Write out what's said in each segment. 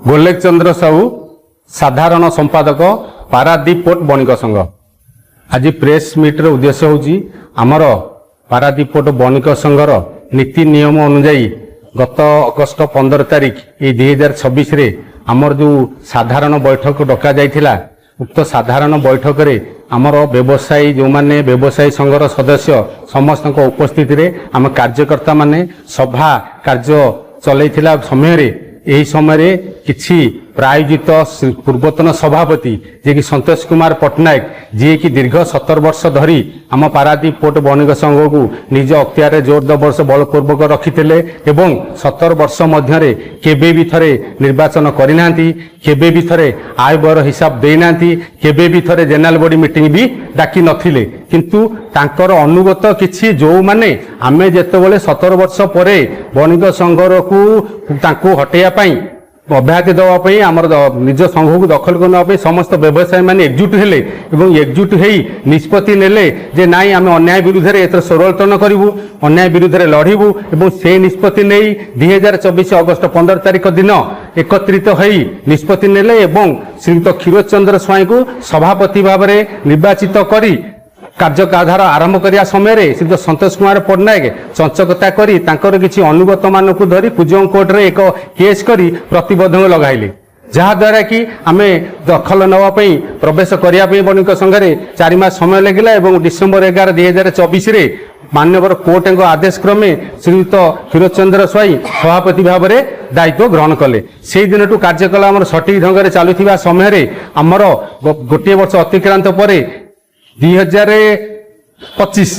गोलेक चंद्र साहू साधारण संपादक पारादीप पोर्ट बणिक संघ। आज प्रेस मीटर उद्देश्य होची आमर पारादीप पोर्ट बणिक संघर नीति नियम अनुजाई गत अगस्ट 15 तारिख ये 2026 रे आमर जो साधारण बैठक डका जाइथिला उक्त साधारण बैठक रे आमर व्यवसायी जो माने व्यवसायी संघर सदस्य समस्त उपस्थिति रे आम कार्यकर्ता माने सभा कार्य चलैथिला समय रे यही समय किछि प्रायोजित पूर्वतन सभापति जे कि संतोष कुमार पट्टनायक जी की दीर्घ 17 वर्ष धरी आम पारादीप पोर्ट बणिक संघ को निज अख्तियार जोर जबरदस्त बलपूर्वक रखिथिले एवं 17 वर्ष मध्य केबे भी थरे निर्वाचन करिनांती, केबे भी थरे आय व्यय हिसाब देइनांती, केबे भी थरे जनरल बॉडी मीटिंग भी डाकी नथिले। किंतु तांकर अनुगत किछि जो माने आमे जेतेबेले 17 वर्ष परे बणिक संघर को तांको हटेया पई अब्याहति देवाई आमर निज संघ को दखल करने समस्त व्यवसायी मैंने एकजुट हेले एवं एकजुट हो निष्पत्ति नेले जे नाई आम अन्याय विरुद्ध में स्वरोत्तोलन करूँ, अन्याय विरुद्ध में लड़ू और से निष्पत्ति नहीं 2024 अगस्ट 15 तारिख दिन एकत्रित हो निष्पत्ति नेले एवं श्रीयुक्त क्षीरोद चंद्र स्वाई को सभापति भाव में निर्वाचित करी कार्याधार आरंभ करिया समय रे श्री संतोष कुमार पट्टनायक चंचकता करी तांकर किछि अनुगत मान को धरी पूजों कोर्ट रे एक केस करी प्रतिबंधक लगाइले, जहा द्वारा कि आमे दखल नवा पई प्रवेश करिया पई बणिक संघ रे 4 मास समय लगिला एवं डिसेंबर 11 2024 रे मान्यवर कोर्ट आदेश क्रमे श्रीयुक्त क्षीरोद चंद्र स्वाई सभापति भाव में दायित्व ग्रहण कले। से दिन टू कार्यकला आमर सठिक ढंग रे चलुथिबा समय रे आमर गोटे वर्ष अतिक्रांत परे 2025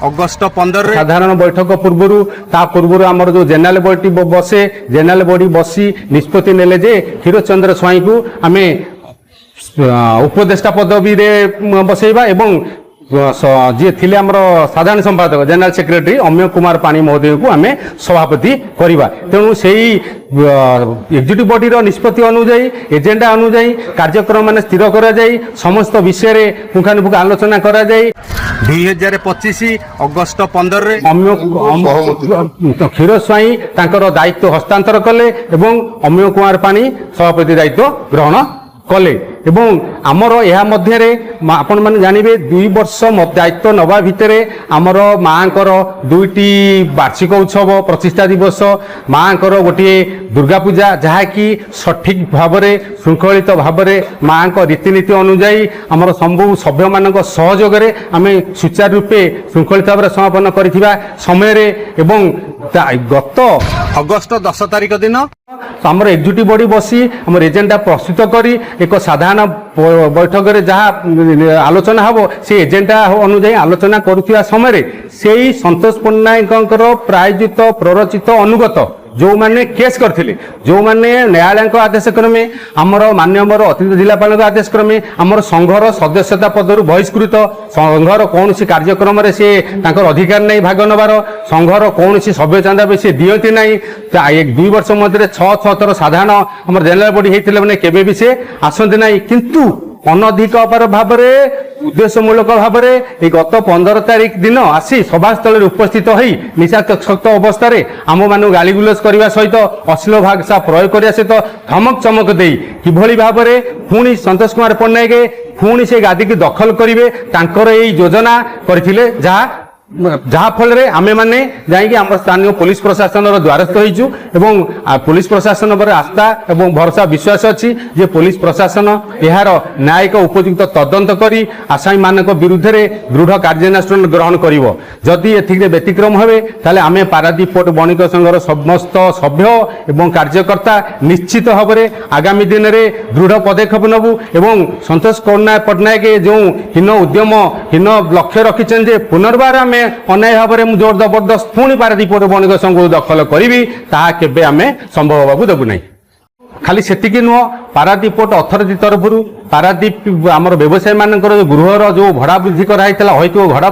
अगस्ट 15 साधारण बैठक पूर्व आमर जो जनरल बॉडी बसे, जनरल बॉडी बसी निष्पत्ति नेले जे क्षीरोद चंद्र स्वाई को आम उपदेष्टा पदवी रे बसैबा एवं जी थिले आमर साधारण संपादक जनरल सेक्रेटरी अम्य कुमार पाणी महोदय को आम सभापति करवा। तेणु से एक्जिक्यूटिव बॉडी निष्पत्ति अनुजाई एजेंडा अनुजाई कार्यक्रम मान स्थिर करा जाई समस्त विषय रे पुंखानुपुंख आलोचना करा जाई। 2025 अगस्ट 15 अम्य क्षीरोद स्वाई तांकर दायित्व हस्तांतर कले एवं अम्य कुमार पाणी सभापति दायित्व ग्रहण कले एवं आमर यह मध्य आपण मैंने जानवे 2 वर्ष दायित्व नवा भितर आमर माँकर 2टी वार्षिक उत्सव प्रतिष्ठा दिवस माँकर गोटे दुर्गा पूजा जहाँकि सठिक भाव में श्रृंखलित भाव में माँ रीतिनीति अनुजाई आमर सब सभ्य मान सहयोग आम सुचारू रूपे श्रृंखलित भाव में समापन करथिबा समय रे एवं गत अगस्ट 10 तारिख दिन आमर एक्जिक्यूटिव बॉडी बसी आम एजेंडा प्रस्तुत करी एक साधारण बैठक रे जहाँ आलोचना हम से एजेंडा अनुजाई आलोचना करुवा समय से संतोष पट्टनायक प्रायोजित प्ररचित अनुगत जो माने केस करथिले, जो माने न्यायालय आदेश क्रमे आमर माननीय अतिरिक्त जिलापाल आदेश क्रमे आमर संघर सदस्यता पदरु बहिष्कृत, संघर कौन कार्यक्रम रे से तांकर अधिकार नहीं भाग नबार, संघर कौन सभ्य चांदा भी से दियंती नहीं। 2 वर्ष मध्य 6 थर साधारण आमर जनरल बॉडी होइतिले माने केबे भी से आसंती नहीं। किंतु अनधिक अपार भाव में उद्देश्यमूलक भाव में गत 15 तारिख दिन आसी सभास्थल उपस्थित हो निशासक्त अवस्था आम मान गाली गुलज करने सहित अश्लील भाषा प्रयोग करने सहित धमक चमक दे किभली भाव में पुणी संतोष कुमार पट्टनायक पुणी से गादी की दखल करेंगे तांकर यही योजना करथिले जहाँ फल आमे माने जाइए आम स्थानीय पुलिस प्रशासन द्वारस्थ होइछु एवं पुलिस प्रशासन पर आस्था एवं भरोसा विश्वास अच्छी जे पुलिस प्रशासन यार न्यायिक उपयुक्त तदंत करी आसामी मानक विरुद्ध में दृढ़ कार्यानुष्ठान ग्रहण करिवो। जदि एथिरे व्यतिक्रम हेबे ताले आमे पारादीप पोर्ट बणिक संघर समस्त सभ्य एवं कार्यकर्ता निश्चित भाव में आगामी दिन में दृढ़ पदक्षेप नबू एवं संतोष पट्टनायक जो हीन उद्यम हीन लक्ष्य रखिछन जे पुनर्बार आमे अन्याय भाव में जोर जबरदस्त पुणी पारादीप पोर्ट बणिक संघ दखल करी ताहा केबे आमे संभव होबाकू देबु नहीं। खाली सेतिकी नुह पारादीप पोर्ट अथॉरिटी तरफ पारादीप आमर व्यवसायी मानकर गृहर जो भड़ा वृद्धि कराइला हयतो घर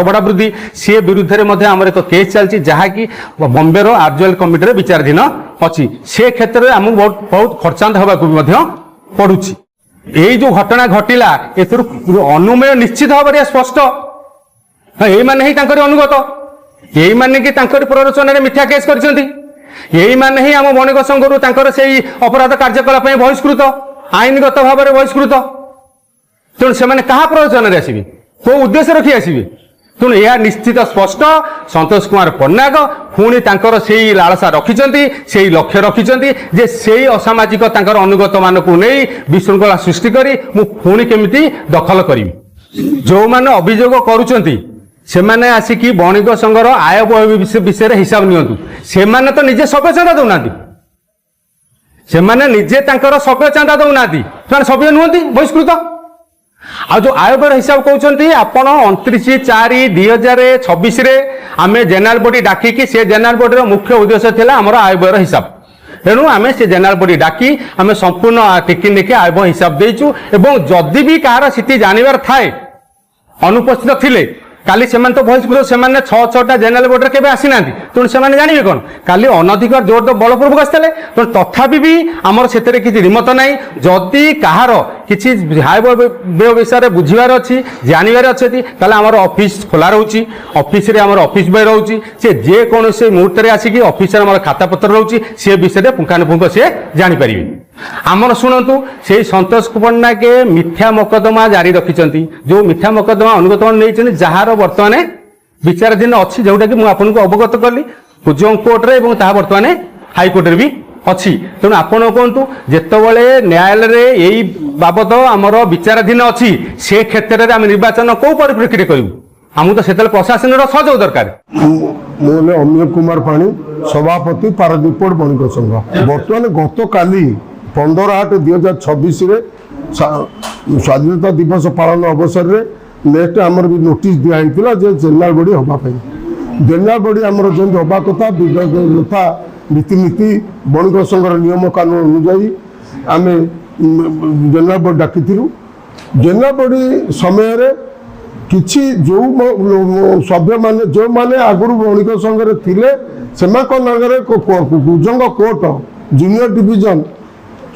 भड़ा वृद्धि सी विरुद्ध में आमर एक केस चलती जहाँकि बॉम्बे आरजुएल कमिटी विचाराधीन अच्छी से क्षेत्र में आमको बहुत खर्चांत होगा पड़ुछि। यही जो घटना घटिला एथुर अनुमेय निश्चित भाव में स्पष्ट यही माने ही अनुगत यही माने कि प्ररोचन मिथ्या केस कर यही माने ही आम बणिक संघरू तांकर सेई अपराध कार्यकलाप बहिष्कृत आईनगत भाव में बहिष्कृत तेणु से क्या प्रयोजन आसवे कौ उद्देश्य रखी आसवे तेणु यह निश्चित स्पष्ट संतोष कुमार पट्टनायक पुणी तांकर से लालसा रखिंट से लक्ष्य रखिंट जे से असामाजिक तांकर अनुगत मानक नहीं विशृंखला सृष्टि करी मु पुणी केमिति दखल करी जो माने अभियोग करुचंती से माने आसिकी बणिक संघर आय व्यय विषय हिसाब नियंतु से माने तो निजे सभ्य चांदा दौना से माने निजे तांकर सभ्य चांदा दौना से सभ्य नुहति बहिष्कृत आ जो आय व्यय हिसाब कहते आपण 29/4/2026 आम जेनेराल बॉडी डाकिकी से जेनेराल बॉडी मुख्य उद्देश्य थिला हमर आय व्यय हिसाब तेणु आम से जेनेराल बॉडी डाकी आम संपूर्ण टिकी निके आय व्यय हिसाब देचु एवं जदि भी कहार स्थिति जानवर थाए अनुपस्थित थिले काली से तो बहिष्कृत से 6-6टा जेनेराल बॉडी केबे आसी नांती तेणु से जानवे कौन काली अनधिकार जोर तो बलपूर्वक आसते तेणु तथापि भी आमर से किसी रिमत ना जदि कहार किसी आय व्यय विषय बुझार अच्छी जानवर अच्छी आमर ऑफिस खोला रोचे ऑफिस रे आमर ऑफिस बॉय रोचे से जेकोसी मुहूर्त में आसिक ऑफिस आमर खाता पत्र रोचे से विषय पुंखानुपुंख से जानीपर आमर शुणु से संतोष पट्टनायक मिथ्या मकदमा जारी रखिंट जो मिथ्या मकदमा अनुगत नहीं जार बर्तमान विचाराधीन अच्छी जोटा कि मुझे अवगत कली कुजंग कोर्ट रे बर्तमान हाईकोर्ट रे भी अच्छी तेणु आपण कहतु जितेबाला न्यायालय रे यही बाबद आमर विचाराधीन अच्छी से क्षेत्र में आम निर्वाचन कौ परिप्रेक्षी करूँ आमको तो से प्रशासन सहयोग दरकार मुझे अमीय कुमार पाणी सभापति पारादीप बणिक संघ बर्तमान गत काली 15/8/2026 स्वाधीनता दिवस पालन अवसर में नेक्स्ट आमर भी नोटिस दिखाई जेनेराल बॉडी हाँपाई जेनेराल बॉडी आमर जमी हाँ कथा यथा रीतिनीति बणिक संघर नियम कानून अनुजाई आम जेनेराल बॉडी डाकी जेनेराल बॉडी समय किछि जो सभ्य मान जो माने आगुरी बणिक संघरे थिले सेमानकर Kujang court junior division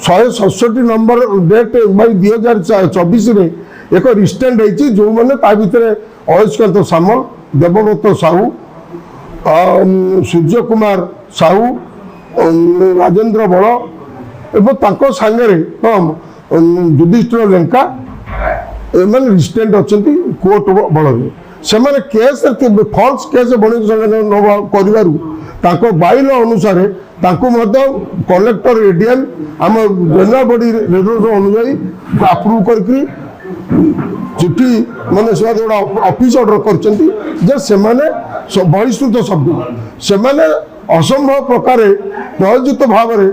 167 number date 2024 एक रिस्टेंड होती जो मैंने भितर अयस्कांत सामल देवव्रत साहू सूर्य कुमार साहू राजेंद्र बल एवं सांगे युधिष्ठिर लेंका एम रिस्टेंड अच्छा कोर्ट बल से केस फल्स केस बणिक संघ बाइल अनुसार कलेक्टर एडीएम आम जेनेराल बॉडी अनुजाई अप्रूव करके चिठी माने ऑफिस ऑर्डर कर बहिष्कृत शब्द से असंभव प्रकार प्रयोजित भाव में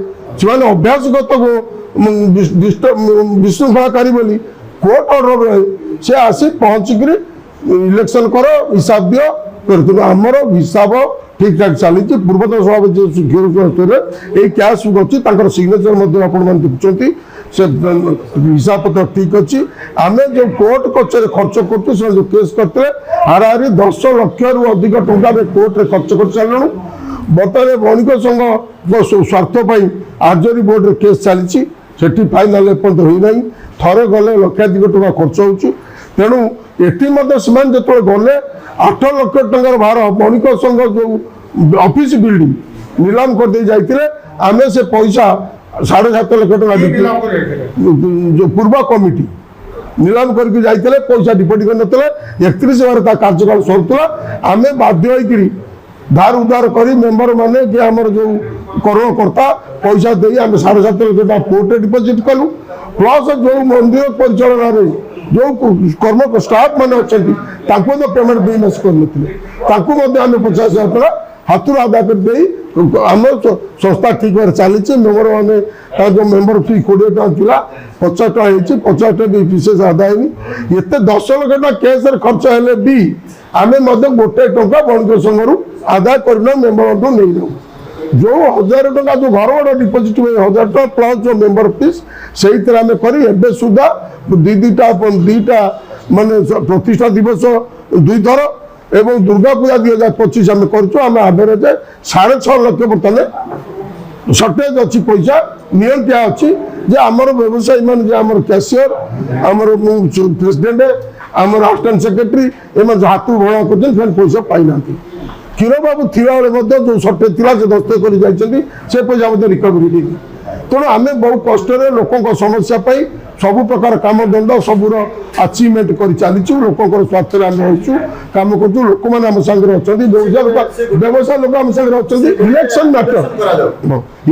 अभ्यासगत विशृंखलाकारी बोली कोर्ट ऑर्डर से आसी पहुँचिक इलेक्शन कर हिसाब दियो कर आमर हिसाब ठीक ठाक चली पूर्वतन सभापति यही कैश अच्छी सिग्नेचर आपण देखुं से हिसाब पत्र ठीक अच्छी आम जो कोर्ट कचेरी खर्च कर जो केस करते हाराहारी 10 लाख रु अधिक टंका कोर्ट खर्च कर सारे बर्तमान बणिक संघ स्वार्थपाई आरजेडी बोर्ड केस चली फाइनाल एपर्त होना थे गले लक्षाधिक टका खर्च हो तेणु ये जो गले 8 लाख टंकार भार बणिक संघ जो ऑफिस बिल्डिंग नीलाम कर दे जाते आम से पैसा 7.5 लाख टका जो पूर्व कमिटी नीलाम करके जाते पैसा डिपोजिट कर 31 कार्यकाल सरुला आम बाध्य धार उधार कर मेम्बर माने कि आमर जो करणकर्ता पैसा दे आम 7.5 लाख टका कोर्ट डिपोजिट कलु प्लस जो मंदिर परिचालन जो कर्म स्टाफ मैंने अच्छा तो पेमेंट बिजनेस करते आम 50,000 टका हाथ आदा कर आम संस्था ठीक भाव चली मेम्बर मैंने जो मेम्बर फी 20 टका 50 टका 50 टका विशेष आदाय ये 10 लाख टका केस खर्च हेले भी आम गोटे टका बणिक संघ आदाय करना मेम्बर नहीं जाऊ जो 1000 टका जो घर बड़ा डिपोजिट 1000 टका प्लस जो मेम्बर फीस से आम कर सुधा दुईटा माने प्रतिष्ठा दिवस 2 थर एवं दुर्गा पूजा 2025 आम कर आभरेज 6.5 लाख बर्तमान सर्टेज अच्छी पैसा नियंत्रण अच्छी जे आमर व्यवसायी मान आमर कैशियर आमर प्रेसिडेंट आमर असिस्टेंट सेक्रेटरी एम हाथ भणा कर पैसा पाई ना କ୍ଷୀର ବାବୁ ଥିଲାବେଳେ ମଧ୍ୟ ଯେଉଁ ସର୍ଟେଜ ଥିଲା ସେ ଦସ୍ତଖତ କରି ଯାଇଛନ୍ତି, ସେ ପଇସା ମଧ୍ୟ ରିକଭରି ହେଇନି। ତେଣୁ ଆମେ ବହୁ କଷ୍ଟରେ ଲୋକଙ୍କ ସମସ୍ୟା ପାଇଁ ସବୁ ପ୍ରକାର କାମଦଣ୍ଡ ସବୁର ଆଚିଭମେଣ୍ଟ କରି ଚାଲିଛୁ। ଲୋକଙ୍କର ସ୍ୱାର୍ଥରେ ଆମେ ରହିଛୁ, କାମ କରୁଛୁ। ଲୋକମାନେ ଆମ ସାଙ୍ଗରେ ଅଛନ୍ତି, ବ୍ୟବସାୟ ଲୋକ ଆମ ସାଙ୍ଗରେ ଅଛନ୍ତି।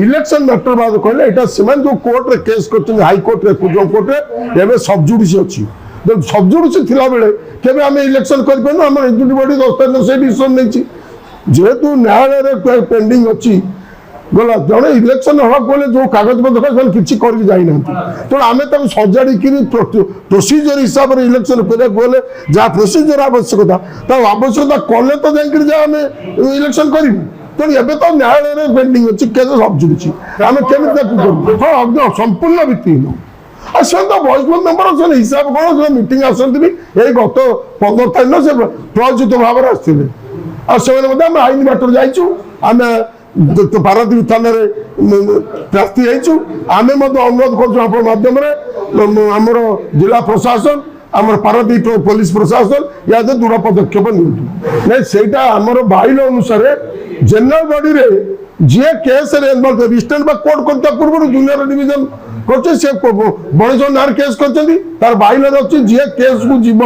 ଇଲେକ୍ସନ ମ୍ୟାଟର ବାଦ କହିଲେ ଏଇଟା ସେମାନେ ଯେଉଁ କୋର୍ଟରେ କେସ୍ କରିଛନ୍ତି, ହାଇକୋର୍ଟରେ କୋର୍ଟରେ ଏବେ ସବଜୁଡିସ୍ ଅଛି। ସବଜୁଡିସ୍ ଥିଲାବେଳେ କେବେ ଆମେ ଇଲେକ୍ସନ କରିପାରୁନୁ। ଆମର ଏକ୍ଜିକ୍ୟୁଟିଭ ବଡି ଦସ୍ତାବିଜ ସେ ଡିସିସନ ନେଇଛି। ଯେହେତୁ ନ୍ୟାୟାଳୟରେ ପେଣ୍ଡିଂ ଅଛି ଗଲା, ଜଣେ ଇଲେକ୍ସନ ହେବାକୁ ଗଲେ ଯେଉଁ କାଗଜପତ୍ର ସେମାନେ କିଛି କରିକି ଯାଇନାହାନ୍ତି। ତେଣୁ ଆମେ ତାକୁ ସଜାଡ଼ିକିରି ପ୍ରୋସିଜର ହିସାବରେ ଇଲେକ୍ସନ କରିବାକୁ ଗଲେ ଯାହା ପ୍ରୋସିଜର ଆବଶ୍ୟକତା, ତା ଆବଶ୍ୟକତା କଲେ ତ ଯାଇକିରି ଯାହା ଆମେ ଇଲେକ୍ସନ କରିବୁ। ତେଣୁ ଏବେ ତ ନ୍ୟାୟାଳୟରେ ପେଣ୍ଡିଂ ଅଛି, କେସ୍ ସବଜୁଡିସ୍। ଆମେ କେମିତି ତାକୁ କରିବୁ? ହଁ, ସମ୍ପୂର୍ଣ୍ଣ ଭିତ୍ତିହୀନ। ଆଉ ସେମାନେ ତ ଭଏସ୍ ମେମ୍ବର, ସେମାନେ ହିସାବ କ'ଣ, ସେମାନେ ମିଟିଂ ଆସନ୍ତିନି। ଏଇ ଗତ 15 ତାରିଖ ସେ ପ୍ରୟୋଜିତ ଭାବରେ ଆସିଥିଲେ। ଆଉ ସେମାନେ ମଧ୍ୟ ଆମେ ଆଇନ ବାଟରେ ଯାଇଛୁ। ଆମେ ପାରାଦ୍ୱୀପ ଥାନାରେ ପ୍ରାର୍ଥୀ ହେଇଛୁ। ଆମେ ମଧ୍ୟ ଅନୁରୋଧ କରୁଛୁ ଆପଣ ମାଧ୍ୟମରେ ଆମର ଜିଲ୍ଲା ପ୍ରଶାସନ, ଆମର ପାରାଦ୍ୱୀପ ପୋଲିସ ପ୍ରଶାସନ ୟା ଦୃଢ଼ ପଦକ୍ଷେପ ନିଅନ୍ତୁ। ନାଇଁ, ସେଇଟା ଆମର ବାଇଲ ଅନୁସାରେ ଜେନେରାଲ ବଡିରେ ଯିଏ କେସ୍ରେ ରିଷ୍ଟେଣ୍ଟ ବା କୋର୍ଟ କରିଥିବା ପୂର୍ବରୁ ଜୁନିୟର ଡିଭିଜନ କରୁଛି, ସେ ବଣିଜ ନାଁରେ କେସ୍ କରିଛନ୍ତି। ତାର ବାଇଲରେ ଅଛି ଯିଏ କେସ୍କୁ ଯିବ,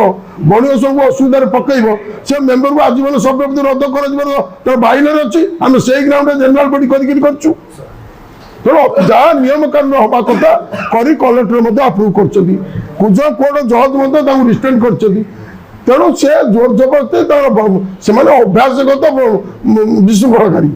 ବଣିଜ ସବୁ ଅସୁବିଧାରେ ପକେଇବ, ସେ ମେମ୍ବରକୁ ଆଜୀବନ ସଭ୍ୟପତି ରଦ୍ଦ କରାଯିବ, ତାର ବାଇଲରେ ଅଛି। ଆମେ ସେଇ ଗ୍ରାଉଣ୍ଡରେ ଜେନେରାଲ ବଡି କରିକିରି କରୁଛୁ। ତେଣୁ ଯାହା ନିୟମ କାନୁନ ହବା କଥା କରି କଲେକ୍ଟର ମଧ୍ୟ ଆପ୍ରୁଭ୍ କରିଛନ୍ତି। କୁଜ କୋର୍ଟ ଜଜ୍ ମଧ୍ୟ ତାଙ୍କୁ ରିଷ୍ଟେଣ୍ଟ କରିଛନ୍ତି। ତେଣୁ ସେ ଜୋର ଜବରଦସ୍ତି ସେମାନେ ଅଭ୍ୟାସଗତ ବିଶୃଙ୍ଖଳାକାରୀ।